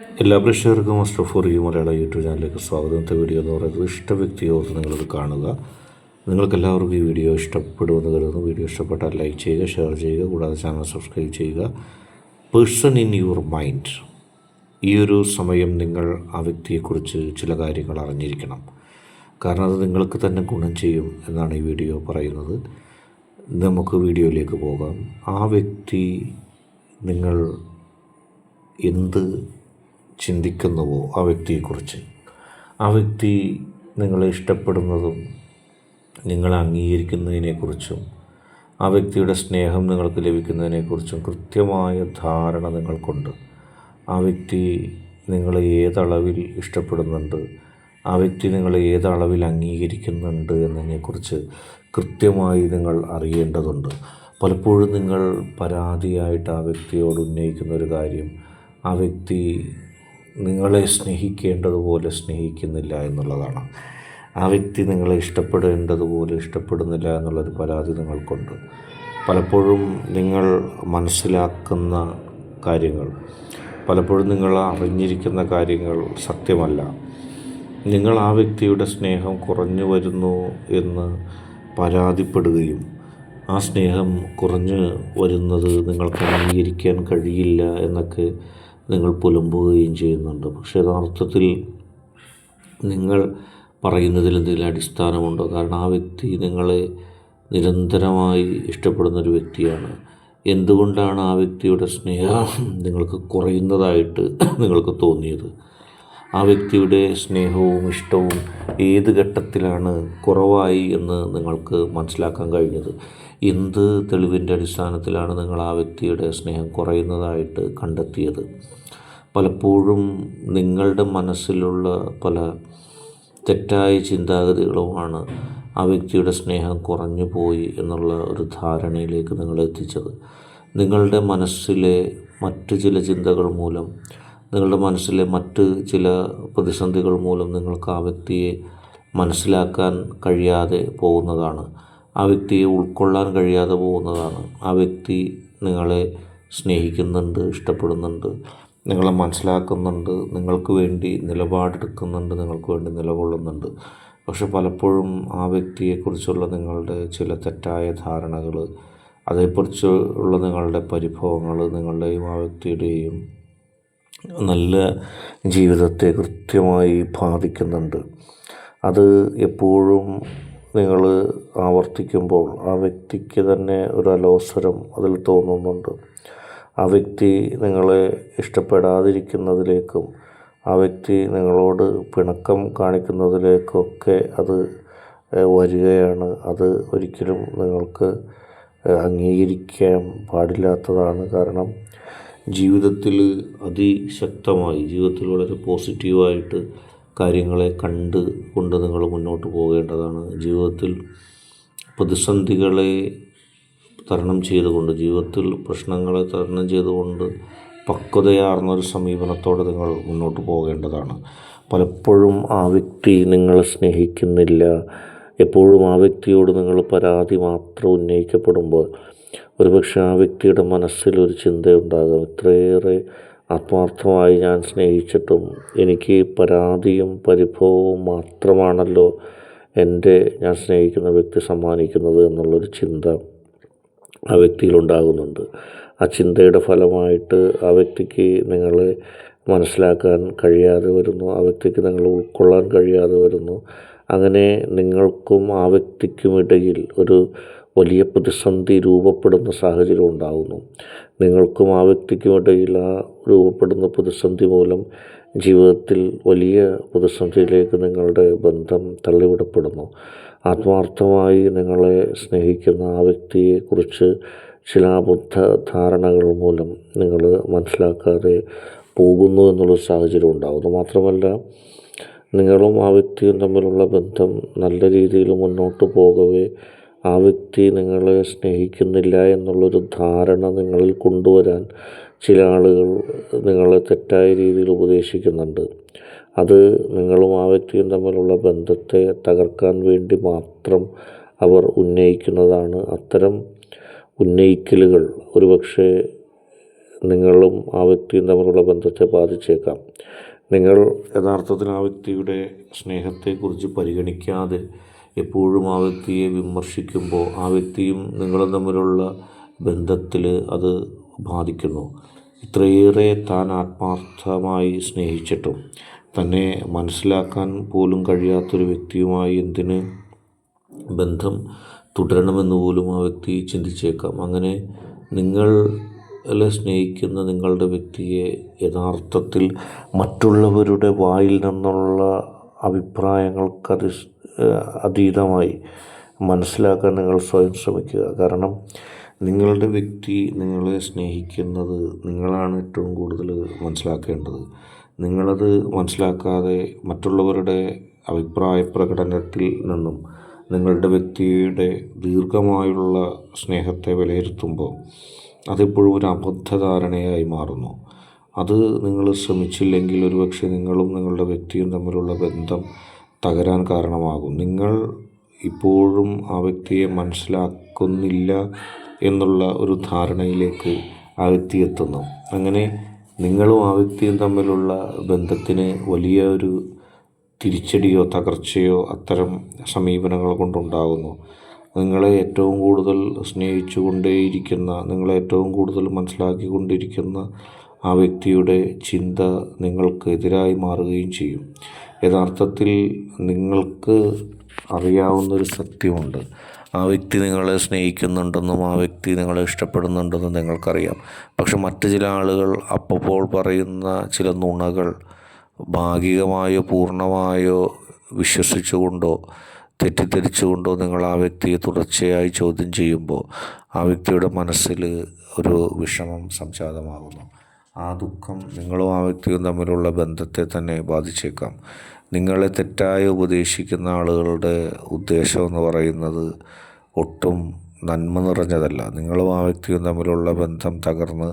എല്ലാ പ്രേക്ഷകർക്കും master for you Malayala YouTube ചാനലിലേക്ക് സ്വാഗതം. ഇന്നത്തെ വീഡിയോ എന്ന് പറയുന്നത് ഇഷ്ട വ്യക്തിയോർത്ത് നിങ്ങളത് കാണുക. നിങ്ങൾക്കെല്ലാവർക്കും ഈ വീഡിയോ ഇഷ്ടപ്പെടുമെന്ന് കരുതുന്നു. വീഡിയോ ഇഷ്ടപ്പെട്ടാൽ ലൈക്ക് ചെയ്യുക, ഷെയർ ചെയ്യുക, കൂടാതെ ചാനൽ സബ്സ്ക്രൈബ് ചെയ്യുക. Person in your mind. ഈ ഒരു സമയം നിങ്ങൾ ആ വ്യക്തിയെക്കുറിച്ച് ചില കാര്യങ്ങൾ അറിഞ്ഞിരിക്കണം. കാരണം അത് നിങ്ങൾക്ക് തന്നെ ഗുണം ചെയ്യും എന്നാണ് ഈ വീഡിയോ പറയുന്നത്. നമുക്ക് വീഡിയോയിലേക്ക് പോകാം. ആ വ്യക്തി നിങ്ങൾ എന്ത് ചിന്തിക്കുന്നുവോ ആ വ്യക്തിയെക്കുറിച്ച്, ആ വ്യക്തി നിങ്ങളെ ഇഷ്ടപ്പെടുന്നതും നിങ്ങളെ അംഗീകരിക്കുന്നതിനെക്കുറിച്ചും ആ വ്യക്തിയുടെ സ്നേഹം നിങ്ങൾക്ക് ലഭിക്കുന്നതിനെക്കുറിച്ചും കൃത്യമായ ധാരണ നിങ്ങൾക്കുണ്ട്. ആ വ്യക്തി നിങ്ങളെ ഏതളവിൽ ഇഷ്ടപ്പെടുന്നുണ്ട്, ആ വ്യക്തി നിങ്ങളെ ഏതളവിൽ അംഗീകരിക്കുന്നുണ്ട് എന്നതിനെക്കുറിച്ച് കൃത്യമായി നിങ്ങൾ അറിയേണ്ടതുണ്ട്. പലപ്പോഴും നിങ്ങൾ പരാതിയായിട്ട് ആ വ്യക്തിയോട് ഉന്നയിക്കുന്ന ഒരു കാര്യം, ആ വ്യക്തി നിങ്ങളെ സ്നേഹിക്കേണ്ടതുപോലെ സ്നേഹിക്കുന്നില്ല എന്നുള്ളതാണ്. ആ വ്യക്തി നിങ്ങളെ ഇഷ്ടപ്പെടേണ്ടതുപോലെ ഇഷ്ടപ്പെടുന്നില്ല എന്നുള്ളൊരു പരാതി നിങ്ങൾക്കുണ്ട്. പലപ്പോഴും നിങ്ങൾ മനസ്സിലാക്കുന്ന കാര്യങ്ങൾ, പലപ്പോഴും നിങ്ങൾ അറിഞ്ഞിരിക്കുന്ന കാര്യങ്ങൾ സത്യമല്ല. നിങ്ങൾ ആ വ്യക്തിയുടെ സ്നേഹം കുറഞ്ഞു വരുന്നു എന്ന് പരാതിപ്പെടുകയും ആ സ്നേഹം കുറഞ്ഞു വരുന്നത് നിങ്ങൾക്ക് അംഗീകരിക്കാൻ കഴിയില്ല എന്നൊക്കെ നിങ്ങൾ പുലമ്പുകയും ചെയ്യുന്നുണ്ട്. പക്ഷേ യഥാർത്ഥത്തിൽ നിങ്ങൾ പറയുന്നതിൽ എന്തെങ്കിലും അടിസ്ഥാനമുണ്ടോ? കാരണം ആ വ്യക്തി നിങ്ങളെ നിരന്തരമായി ഇഷ്ടപ്പെടുന്നൊരു വ്യക്തിയാണ്. എന്തുകൊണ്ടാണ് ആ വ്യക്തിയുടെ സ്നേഹം നിങ്ങൾക്ക് കുറയുന്നതായിട്ട് നിങ്ങൾക്ക് തോന്നിയത്? ആ വ്യക്തിയുടെ സ്നേഹവും ഇഷ്ടവും ഏത് ഘട്ടത്തിലാണ് കുറവായി എന്ന് നിങ്ങൾക്ക് മനസ്സിലാക്കാൻ കഴിഞ്ഞത്? എന്ത് തെളിവിൻ്റെ അടിസ്ഥാനത്തിലാണ് നിങ്ങൾ ആ വ്യക്തിയുടെ സ്നേഹം കുറയുന്നതായിട്ട് കണ്ടെത്തിയത്? പലപ്പോഴും നിങ്ങളുടെ മനസ്സിലുള്ള പല തെറ്റായ ചിന്താഗതികളുമാണ് ആ വ്യക്തിയുടെ സ്നേഹം കുറഞ്ഞു പോയി എന്നുള്ള ഒരു ധാരണയിലേക്ക് നിങ്ങളെ എത്തിച്ചത്. നിങ്ങളുടെ മനസ്സിലെ മറ്റു ചില ചിന്തകൾ മൂലം, നിങ്ങളുടെ മനസ്സിലെ മറ്റ് ചില പ്രതിസന്ധികൾ മൂലം നിങ്ങൾക്ക് ആ വ്യക്തിയെ മനസ്സിലാക്കാൻ കഴിയാതെ പോകുന്നതാണ്. ആ വ്യക്തിയെ ഉൾക്കൊള്ളാൻ കഴിയാതെ പോകുന്നതാണ്. ആ വ്യക്തി നിങ്ങളെ സ്നേഹിക്കുന്നുണ്ട്, ഇഷ്ടപ്പെടുന്നുണ്ട്, നിങ്ങളെ മനസ്സിലാക്കുന്നുണ്ട്, നിങ്ങൾക്ക് വേണ്ടി നിലപാടെടുക്കുന്നുണ്ട്, നിങ്ങൾക്ക് വേണ്ടി നിലകൊള്ളുന്നുണ്ട്. പക്ഷെ പലപ്പോഴും ആ വ്യക്തിയെക്കുറിച്ചുള്ള നിങ്ങളുടെ ചില തെറ്റായ ധാരണകൾ, അതേക്കുറിച്ചുള്ള നിങ്ങളുടെ പരിഭവങ്ങൾ നിങ്ങളുടെയും ആ വ്യക്തിയുടെയും നല്ല ജീവിതത്തെ കൃത്യമായി ബാധിക്കുന്നുണ്ട്. അത് എപ്പോഴും നിങ്ങൾ ആവർത്തിക്കുമ്പോൾ ആ വ്യക്തിക്ക് തന്നെ ഒരു അലോസരം അതിൽ തോന്നുന്നുണ്ട്. ആ വ്യക്തി നിങ്ങളെ ഇഷ്ടപ്പെടാതിരിക്കുന്നതിലേക്കും ആ വ്യക്തി നിങ്ങളോട് പിണക്കം കാണിക്കുന്നതിലേക്കൊക്കെ അത് വരികയാണ്. അത് ഒരിക്കലും നിങ്ങൾക്ക് അംഗീകരിക്കാൻ പാടില്ലാത്തതാണ്. കാരണം ജീവിതത്തിൽ അതിശക്തമായി, ജീവിതത്തിൽ വളരെ പോസിറ്റീവായിട്ട് കാര്യങ്ങളെ കൊണ്ട് നിങ്ങൾ മുന്നോട്ട് പോകേണ്ടതാണ്. ജീവിതത്തിൽ പ്രതിസന്ധികളെ തരണം ചെയ്തുകൊണ്ട്, ജീവിതത്തിൽ പ്രശ്നങ്ങളെ തരണം ചെയ്തുകൊണ്ട് പക്വതയാർന്നൊരു സമീപനത്തോടെ നിങ്ങൾ മുന്നോട്ട് പോകേണ്ടതാണ്. പലപ്പോഴും ആ വ്യക്തി നിങ്ങളെ സ്നേഹിക്കുന്നില്ല, എപ്പോഴും ആ വ്യക്തിയോട് നിങ്ങൾ പരാതി മാത്രം ഉന്നയിക്കപ്പെടുമ്പോൾ ഒരുപക്ഷെ ആ വ്യക്തിയുടെ മനസ്സിലൊരു ചിന്തയുണ്ടാകും, ഇത്രയേറെ ആത്മാർത്ഥമായി ഞാൻ സ്നേഹിച്ചിട്ടും എനിക്ക് പരാതിയും പരിഭവവും മാത്രമാണല്ലോ ഞാൻ സ്നേഹിക്കുന്ന വ്യക്തി സമ്മാനിക്കുന്നത് എന്നുള്ളൊരു ചിന്ത ആ വ്യക്തിയിലുണ്ടാകുന്നുണ്ട്. ആ ചിന്തയുടെ ഫലമായിട്ട് ആ വ്യക്തിക്ക് നിങ്ങളെ മനസ്സിലാക്കാൻ കഴിയാതെ വരുന്നു, ആ വ്യക്തിക്ക് നിങ്ങളെ ഉൾക്കൊള്ളാൻ കഴിയാതെ വരുന്നു. അങ്ങനെ നിങ്ങൾക്കും ആ വ്യക്തിക്കുമിടയിൽ ഒരു വലിയ പ്രതിസന്ധി രൂപപ്പെടുന്ന സാഹചര്യം ഉണ്ടാകുന്നു. നിങ്ങൾക്കും ആ വ്യക്തിക്കുമിടയിൽ ആ രൂപപ്പെടുന്ന പ്രതിസന്ധി മൂലം ജീവിതത്തിൽ വലിയ പ്രതിസന്ധിയിലേക്ക് നിങ്ങളുടെ ബന്ധം തള്ളിവിടപ്പെടുന്നു. ആത്മാർത്ഥമായി നിങ്ങളെ സ്നേഹിക്കുന്ന ആ വ്യക്തിയെക്കുറിച്ച് ചില അബദ്ധ ധാരണകൾ മൂലം നിങ്ങൾ മനസ്സിലാക്കാതെ പോകുന്നു എന്നുള്ള സാഹചര്യം ഉണ്ടാകുന്നു. മാത്രമല്ല, നിങ്ങളും ആ വ്യക്തിയും തമ്മിലുള്ള ബന്ധം നല്ല രീതിയിൽ മുന്നോട്ട് പോകവേ ആ വ്യക്തി നിങ്ങളെ സ്നേഹിക്കുന്നില്ല എന്നുള്ളൊരു ധാരണ നിങ്ങളിൽ കൊണ്ടുവരാൻ ചില ആളുകൾ നിങ്ങളെ തെറ്റായ രീതിയിൽ ഉപദേശിക്കുന്നുണ്ട്. അത് നിങ്ങളും ആ വ്യക്തിയും തമ്മിലുള്ള ബന്ധത്തെ തകർക്കാൻ വേണ്ടി മാത്രം അവർ ഉന്നയിക്കുന്നതാണ്. അത്തരം ഉന്നയിക്കലുകൾ ഒരുപക്ഷെ നിങ്ങളും ആ വ്യക്തിയും തമ്മിലുള്ള ബന്ധത്തെ ബാധിച്ചേക്കാം. നിങ്ങൾ യഥാർത്ഥത്തിൽ ആ വ്യക്തിയുടെ സ്നേഹത്തെക്കുറിച്ച് പരിഗണിക്കാതെ എപ്പോഴും ആ വ്യക്തിയെ വിമർശിക്കുമ്പോൾ ആ വ്യക്തിയും നിങ്ങളും തമ്മിലുള്ള ബന്ധത്തിൽ അത് ബാധിക്കുന്നു. ഇത്രയേറെ താൻ ആത്മാർത്ഥമായി സ്നേഹിച്ചിട്ടും തന്നെ മനസ്സിലാക്കാൻ പോലും കഴിയാത്തൊരു വ്യക്തിയുമായി എന്തിന് ബന്ധം തുടരണമെന്ന് പോലും ആ വ്യക്തി ചിന്തിച്ചേക്കാം. അങ്ങനെ നിങ്ങളെ സ്നേഹിക്കുന്ന നിങ്ങളുടെ വ്യക്തിയെ യഥാർത്ഥത്തിൽ മറ്റുള്ളവരുടെ വായിൽ നിന്നുള്ള അഭിപ്രായങ്ങൾക്ക് അതീതമായി മനസ്സിലാക്കാൻ നിങ്ങൾ സ്വയം ശ്രമിക്കുക. കാരണം നിങ്ങളുടെ വ്യക്തി നിങ്ങളെ സ്നേഹിക്കുന്നത് നിങ്ങളാണ് ഏറ്റവും കൂടുതൽ മനസ്സിലാക്കേണ്ടത്. നിങ്ങളത് മനസ്സിലാക്കാതെ മറ്റുള്ളവരുടെ അഭിപ്രായ പ്രകടനത്തിൽ നിന്നും നിങ്ങളുടെ വ്യക്തിയുടെ ദീർഘമായുള്ള സ്നേഹത്തെ വിലയിരുത്തുമ്പോൾ അതെപ്പോഴും ഒരു അബദ്ധധാരണയായി മാറുന്നു. അത് നിങ്ങൾ ശ്രമിച്ചില്ലെങ്കിൽ ഒരുപക്ഷെ നിങ്ങളും നിങ്ങളുടെ വ്യക്തിയും തമ്മിലുള്ള ബന്ധം തകരാൻ കാരണമാകും. നിങ്ങൾ ഇപ്പോഴും ആ വ്യക്തിയെ മനസ്സിലാക്കുന്നില്ല എന്നുള്ള ഒരു ധാരണയിലേക്ക് ആ വ്യക്തി എത്തുന്നു. അങ്ങനെ നിങ്ങളും ആ വ്യക്തിയും തമ്മിലുള്ള ബന്ധത്തിന് വലിയ ഒരു തിരിച്ചടിയോ തകർച്ചയോ അത്തരം സമീപനങ്ങൾ കൊണ്ടുണ്ടാകുന്നു. നിങ്ങളെ ഏറ്റവും കൂടുതൽ സ്നേഹിച്ചു കൊണ്ടേയിരിക്കുന്ന, നിങ്ങളെ ഏറ്റവും കൂടുതൽ മനസ്സിലാക്കിക്കൊണ്ടിരിക്കുന്ന ആ വ്യക്തിയുടെ ചിന്ത നിങ്ങൾക്ക് എതിരായി മാറുകയും ചെയ്യും. യഥാർത്ഥത്തിൽ നിങ്ങൾക്ക് അറിയാവുന്നൊരു സത്യമുണ്ട്. ആ വ്യക്തി നിങ്ങളെ സ്നേഹിക്കുന്നുണ്ടെന്നും ആ വ്യക്തി നിങ്ങളെ ഇഷ്ടപ്പെടുന്നുണ്ടെന്നും നിങ്ങൾക്കറിയാം. പക്ഷെ മറ്റു ചില ആളുകൾ അപ്പോൾ പറയുന്ന ചില നുണകൾ ഭാഗികമായോ പൂർണ്ണമായോ വിശ്വസിച്ചുകൊണ്ടോ തെറ്റിദ്ധരിച്ചുകൊണ്ടോ നിങ്ങൾ ആ വ്യക്തിയെ തുടർച്ചയായി ചോദ്യം ചെയ്യുമ്പോൾ ആ വ്യക്തിയുടെ മനസ്സിൽ ഒരു വിഷമം സംജാതമാകുന്നു. ആ ദുഃഖം നിങ്ങളും ആ വ്യക്തിയും തമ്മിലുള്ള ബന്ധത്തെ തന്നെ ബാധിച്ചേക്കാം. നിങ്ങളെ തെറ്റായി ഉപദേശിക്കുന്ന ആളുകളുടെ ഉദ്ദേശമെന്ന് പറയുന്നത് ഒട്ടും നന്മ നിറഞ്ഞതല്ല. നിങ്ങളും ആ വ്യക്തിയും തമ്മിലുള്ള ബന്ധം തകർന്ന്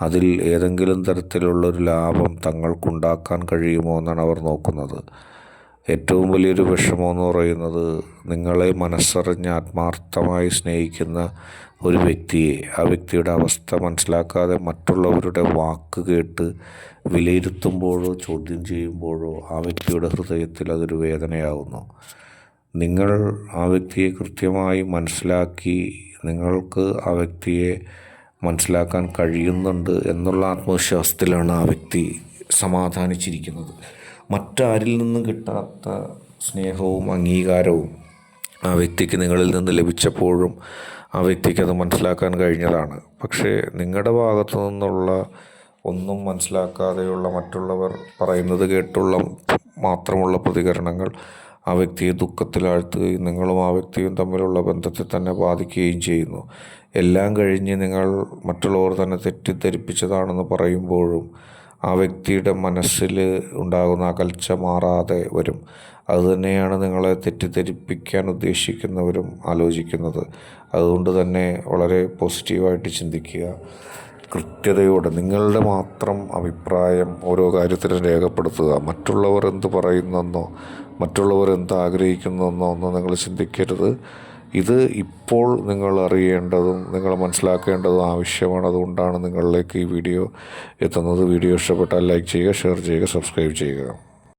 അതിൽ ഏതെങ്കിലും തരത്തിലുള്ളൊരു ലാഭം തങ്ങൾക്കുണ്ടാക്കാൻ കഴിയുമോ എന്നാണ് അവർ നോക്കുന്നത്. ഏറ്റവും വലിയൊരു വിഷമമെന്ന് പറയുന്നത് നിങ്ങളെ മനസ്സറിഞ്ഞ് ആത്മാർത്ഥമായി സ്നേഹിക്കുന്ന ഒരു വ്യക്തിയെ ആ വ്യക്തിയുടെ അവസ്ഥ മനസ്സിലാക്കാതെ മറ്റുള്ളവരുടെ വാക്ക് കേട്ട് വിലയിരുത്തുമ്പോഴോ ചോദ്യം ചെയ്യുമ്പോഴോ ആ വ്യക്തിയുടെ ഹൃദയത്തിൽ അതൊരു വേദനയാകുന്നു. നിങ്ങൾ ആ വ്യക്തിയെ കൃത്യമായി മനസ്സിലാക്കി നിങ്ങൾക്ക് ആ വ്യക്തിയെ മനസ്സിലാക്കാൻ കഴിയുന്നുണ്ട് എന്നുള്ള ആത്മവിശ്വാസത്തിലാണ് ആ വ്യക്തി സമാധാനിച്ചിരിക്കുന്നത്. മറ്റാരിൽ നിന്നും കിട്ടാത്ത സ്നേഹവും അംഗീകാരവും ആ വ്യക്തിക്ക് നിങ്ങളിൽ നിന്ന് ലഭിച്ചപ്പോഴും ആ വ്യക്തിക്കത് മനസ്സിലാക്കാൻ കഴിഞ്ഞതാണ്. പക്ഷേ നിങ്ങളുടെ ഭാഗത്തു നിന്നുള്ള ഒന്നും മനസ്സിലാക്കാതെയുള്ള മറ്റുള്ളവർ പറയുന്നത് കേട്ടുള്ള മാത്രമുള്ള പ്രതികരണങ്ങൾ ആ വ്യക്തിയെ ദുഃഖത്തിലാഴ്ത്തുകയും നിങ്ങളും ആ വ്യക്തിയും തമ്മിലുള്ള ബന്ധത്തെ തന്നെ ബാധിക്കുകയും ചെയ്യുന്നു. എല്ലാം കഴിഞ്ഞ് നിങ്ങൾ മറ്റുള്ളവർ തന്നെ തെറ്റിദ്ധരിപ്പിച്ചതാണെന്ന് പറയുമ്പോഴും ആ വ്യക്തിയുടെ മനസ്സിൽ ഉണ്ടാകുന്ന അകൽച്ച മാറാതെ വരും. അതുതന്നെയാണ് നിങ്ങളെ തെറ്റിദ്ധരിപ്പിക്കാൻ ഉദ്ദേശിക്കുന്നവരും ആലോചിക്കുന്നത്. അതുകൊണ്ട് തന്നെ വളരെ പോസിറ്റീവായിട്ട് ചിന്തിക്കുക. കൃത്യതയോടെ നിങ്ങളുടെ മാത്രം അഭിപ്രായം ഓരോ കാര്യത്തിലും രേഖപ്പെടുത്തുക. മറ്റുള്ളവർ എന്ത് പറയുന്നെന്നോ മറ്റുള്ളവർ എന്ത് ആഗ്രഹിക്കുന്നെന്നോ ഒന്നും നിങ്ങൾ ചിന്തിക്കരുത്. ഇത് ഇപ്പോൾ നിങ്ങൾ അറിയേണ്ടതും നിങ്ങൾ മനസ്സിലാക്കേണ്ടതും ആവശ്യമാണ്. അതുകൊണ്ടാണ് നിങ്ങളിലേക്ക് ഈ വീഡിയോ എത്തുന്നത്. വീഡിയോ ഇഷ്ടപ്പെട്ടാൽ ലൈക്ക് ചെയ്യുക, ഷെയർ ചെയ്യുക, സബ്സ്ക്രൈബ് ചെയ്യുക.